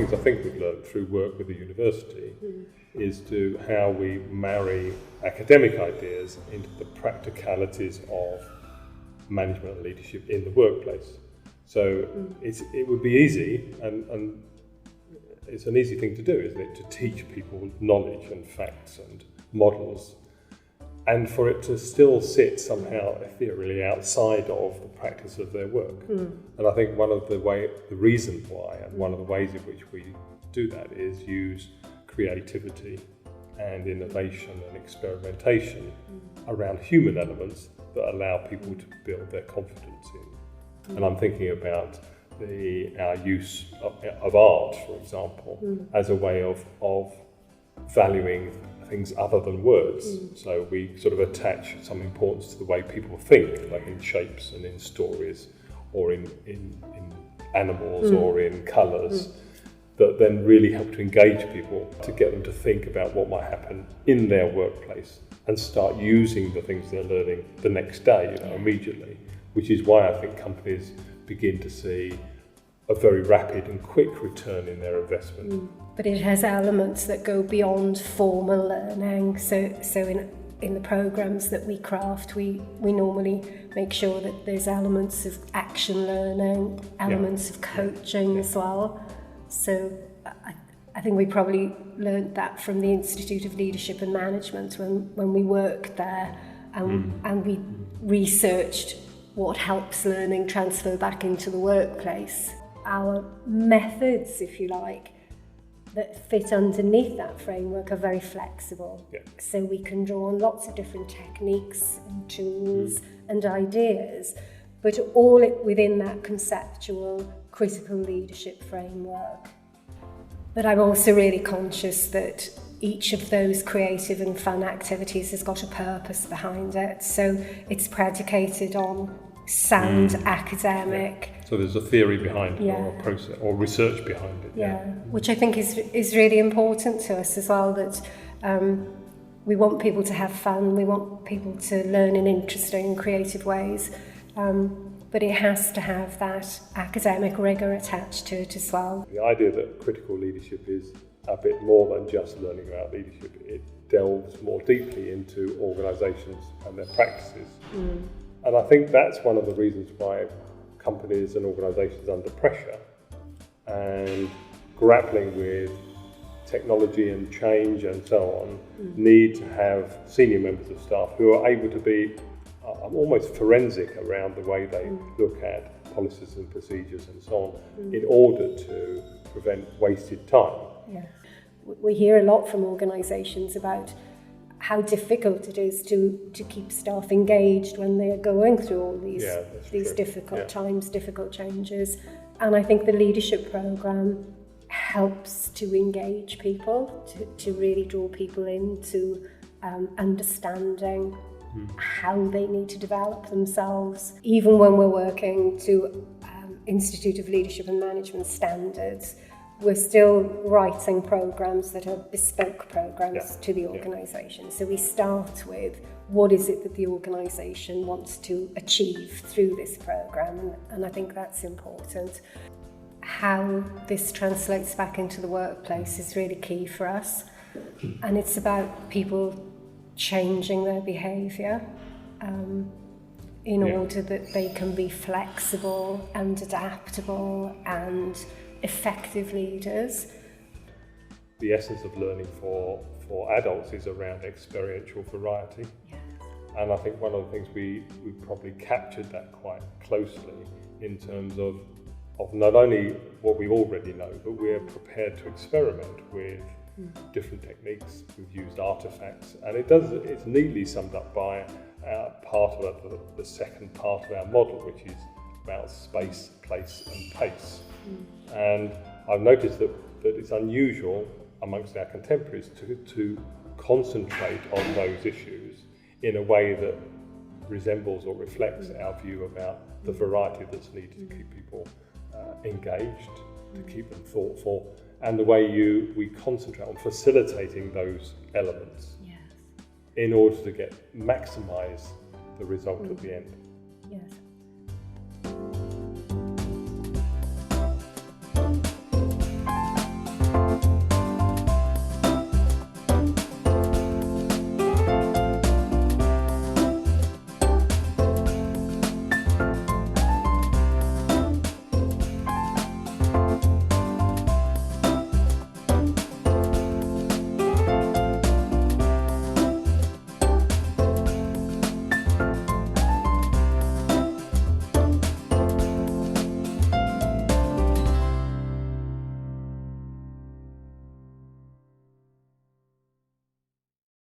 things I think we've learned through work with the university is to how we marry academic ideas into the practicalities of management and leadership in the workplace. So it would be easy, and it's an easy thing to do, isn't it, to teach people knowledge and facts and models, and for it to still sit somehow ethereally outside of the practice of their work. And I think one of the reason why, and one of the ways in which we do that, is use creativity and innovation and experimentation around human elements that allow people to build their confidence in. And I'm thinking about our use of art, for example, as a way of valuing things other than words. So we sort of attach some importance to the way people think, like in shapes and in stories, or in animals, or in colours, that then really help to engage people, to get them to think about what might happen in their workplace and start using the things they're learning the next day, immediately, which is why I think companies begin to see a very rapid and quick return in their investment. But it has elements that go beyond formal learning. So in the programs that we craft, we normally make sure that there's elements of action learning, elements of coaching as well. So I think we probably learned that from the Institute of Leadership and Management when we worked there, and we researched what helps learning transfer back into the workplace. Our methods, if you like, that fit underneath that framework are very flexible. So we can draw on lots of different techniques and tools and ideas, but all within that conceptual critical leadership framework. But I'm also really conscious that each of those creative and fun activities has got a purpose behind it. So it's predicated on sound academic. So there's a theory behind it, or a process, or research behind it. Which I think is really important to us as well, that we want people to have fun, we want people to learn in interesting and creative ways, but it has to have that academic rigour attached to it as well. The idea that critical leadership is a bit more than just learning about leadership, it delves more deeply into organisations and their practices. And I think that's one of the reasons why companies and organisations under pressure and grappling with technology and change and so on need to have senior members of staff who are able to be almost forensic around the way they look at policies and procedures and so on, in order to prevent wasted time. We hear a lot from organisations about how difficult it is to keep staff engaged when they're going through all these difficult times, difficult changes. And I think the leadership programme helps to engage people, to really draw people into understanding how they need to develop themselves. Even when we're working to Institute of Leadership and Management standards, we're still writing programs that are bespoke programs to the organisation. So we start with what is it that the organisation wants to achieve through this program, and I think that's important. How this translates back into the workplace is really key for us, and it's about people changing their behaviour in order that they can be flexible and adaptable and effective leaders. The essence of learning for adults is around experiential variety. And I think one of the things we probably captured that quite closely in terms of not only what we already know, but we're prepared to experiment with different techniques. We've used artifacts, and it's neatly summed up by part of the second part of our model, which is about space, place and pace. And I've noticed that it's unusual amongst our contemporaries to concentrate on those issues in a way that resembles or reflects our view about the variety that's needed to keep people engaged, to keep them thoughtful, and the way we concentrate on facilitating those elements in order to maximise the result at the end. Yes.